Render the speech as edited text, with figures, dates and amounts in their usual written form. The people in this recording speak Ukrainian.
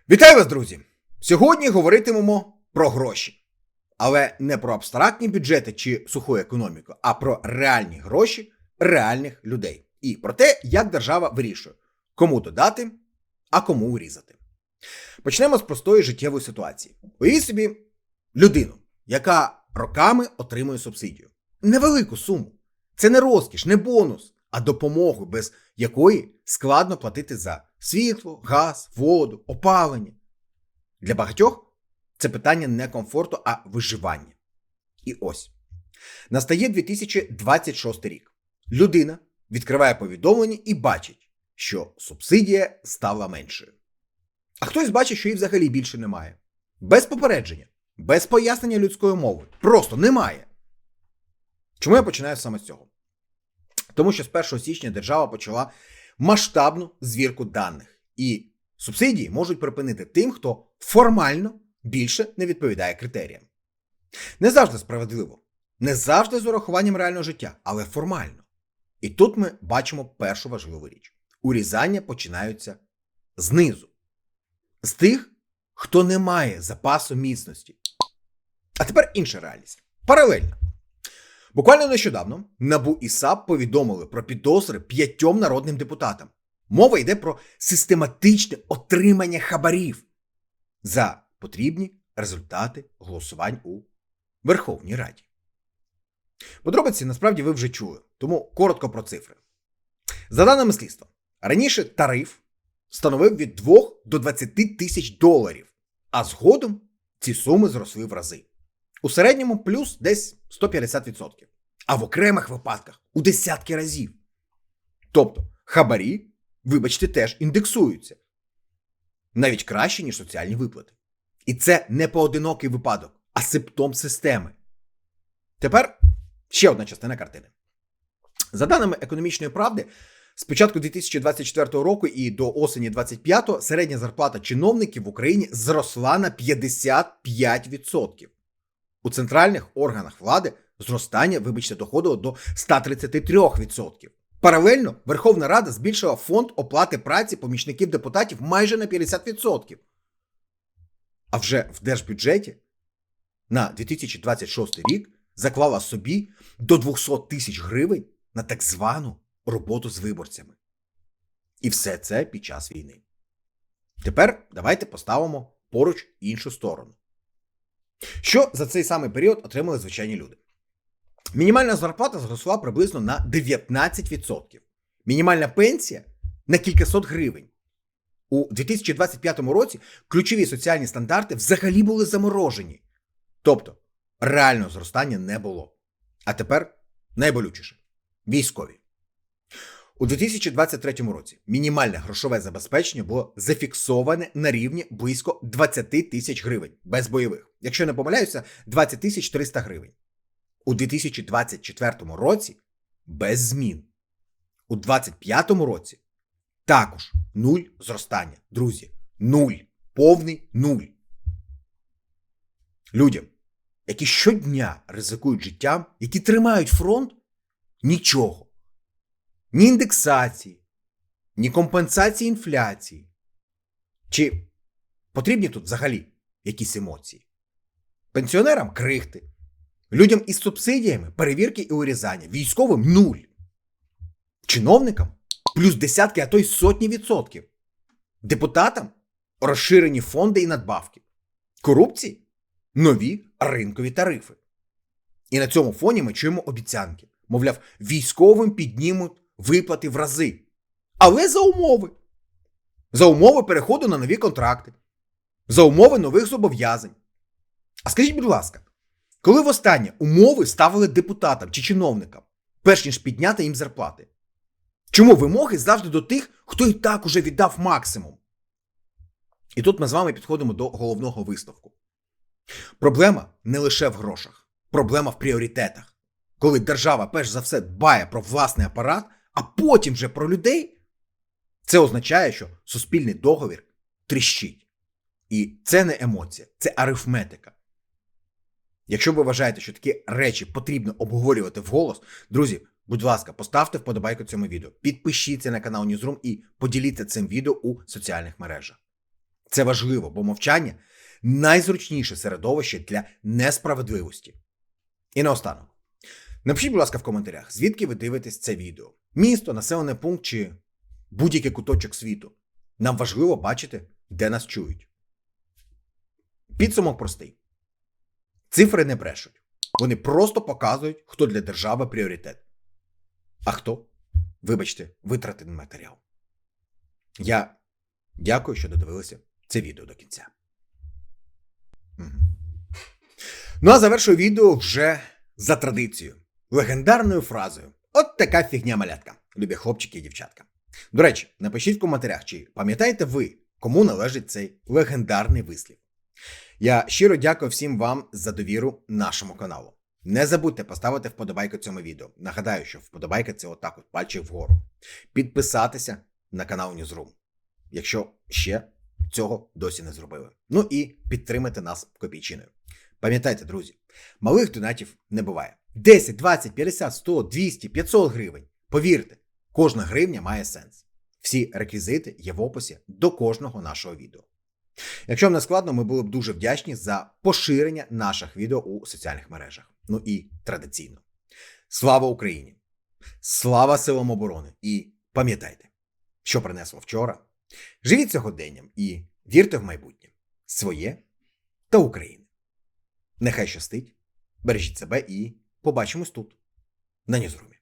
Вітаю вас, друзі! Сьогодні говоритимемо про гроші. Але не про абстрактні бюджети чи суху економіку, а про реальні гроші реальних людей. І про те, як держава вирішує, кому додати, а кому урізати. Почнемо з простої життєвої ситуації. Уявіть собі людину, яка роками отримує субсидію. Невелику суму. Це не розкіш, не бонус, а допомогу, без якої складно платити за світло, газ, воду, опалення. Для багатьох це питання не комфорту, а виживання. І ось. Настає 2026 рік. Людина відкриває повідомлення і бачить, що субсидія стала меншою. А хтось бачить, що її взагалі більше немає. Без попередження, без пояснення людської мови. Просто немає. Чому я починаю саме з цього? Тому що з 1 січня держава почала масштабну звірку даних. І субсидії можуть припинити тим, хто формально більше не відповідає критеріям. Не завжди справедливо, не завжди з урахуванням реального життя, але формально. І тут ми бачимо першу важливу річ. Урізання починаються знизу. З тих, хто не має запасу міцності. А тепер інша реальність. Паралельно. Буквально нещодавно НАБУ і САП повідомили про підозри 5 народним депутатам. Мова йде про систематичне отримання хабарів за потрібні результати голосувань у Верховній Раді. Подробиці, насправді, ви вже чули, тому коротко про цифри. За даними слідства, раніше тариф становив від 2 до 20 тисяч доларів, а згодом ці суми зросли в рази. У середньому плюс десь 150%, а в окремих випадках у десятки разів. Тобто хабарі, вибачте, теж індексуються. Навіть краще, ніж соціальні виплати. І це не поодинокий випадок, а симптом системи. Тепер ще одна частина картини. За даними «Економічної правди», з початку 2024 року і до осені 2025 середня зарплата чиновників в Україні зросла на 55%. У центральних органах влади зростання, вибачте, доходило до 133%. Паралельно Верховна Рада збільшила фонд оплати праці помічників депутатів майже на 50%. А вже в держбюджеті на 2026 рік заклала собі до 200 тисяч гривень на так звану роботу з виборцями. І все це під час війни. Тепер давайте поставимо поруч іншу сторону. Що за цей самий період отримали звичайні люди? Мінімальна зарплата зросла приблизно на 19%. Мінімальна пенсія на кількасот гривень. У 2025 році ключові соціальні стандарти взагалі були заморожені. Тобто, реального зростання не було. А тепер найболючіше – військові. У 2023 році мінімальне грошове забезпечення було зафіксоване на рівні близько 20 тисяч гривень, без бойових. Якщо не помиляюся, 20 тисяч 300 гривень. У 2024 році без змін. У 2025 році також нуль зростання. Друзі, нуль. Повний нуль. Людям, які щодня ризикують життям, які тримають фронт, нічого. Ні індексації, ні компенсації інфляції. Чи потрібні тут взагалі якісь емоції? Пенсіонерам – крихти. Людям із субсидіями – перевірки і урізання. Військовим – нуль. Чиновникам – плюс десятки, а то й сотні відсотків. Депутатам – розширені фонди і надбавки. Корупції – нові ринкові тарифи. І на цьому фоні ми чуємо обіцянки. Мовляв, військовим піднімуть виплати в рази. Але за умови. За умови переходу на нові контракти. За умови нових зобов'язань. А скажіть, будь ласка, коли востаннє умови ставили депутатам чи чиновникам, перш ніж підняти їм зарплати? Чому вимоги завжди до тих, хто і так уже віддав максимум? І тут ми з вами підходимо до головного висновку. Проблема не лише в грошах. Проблема в пріоритетах. Коли держава перш за все дбає про власний апарат, а потім вже про людей, це означає, що суспільний договір тріщить. І це не емоція, це арифметика. Якщо ви вважаєте, що такі речі потрібно обговорювати вголос, друзі, будь ласка, поставте вподобайку цьому відео, підпишіться на канал Newsroom і поділіться цим відео у соціальних мережах. Це важливо, бо мовчання найзручніше середовище для несправедливості. І наостанок. Напишіть, будь ласка, в коментарях, звідки ви дивитесь це відео. Місто, населений пункт чи будь-який куточок світу. Нам важливо бачити, де нас чують. Підсумок простий. Цифри не брешуть. Вони просто показують, хто для держави пріоритет. А хто, вибачте, витратив матеріал. Я дякую, що додивилися це відео до кінця. Ну а завершую відео вже за традицією. Легендарною фразою. От така фігня, малятка, любі хлопчики і дівчатка. До речі, напишіть в коментарях, чи пам'ятаєте ви, кому належить цей легендарний вислів. Я щиро дякую всім вам за довіру нашому каналу. Не забудьте поставити вподобайку цьому відео. Нагадаю, що вподобайка – це отак от пальчик вгору. Підписатися на канал Newsroom, якщо ще цього досі не зробили. Ну і підтримати нас копійчиною. Пам'ятайте, друзі, малих донатів не буває. 10, 20, 50, 100, 200, 500 гривень. Повірте, кожна гривня має сенс. Всі реквізити є в описі до кожного нашого відео. Якщо вам не складно, ми були б дуже вдячні за поширення наших відео у соціальних мережах. Ну і традиційно. Слава Україні! Слава силам оборони! І пам'ятайте, що принесло вчора. Живіть сьогоденням і вірте в майбутнє. Своє та України. Нехай щастить, бережіть себе і побачимось тут, на Ньюзрумі.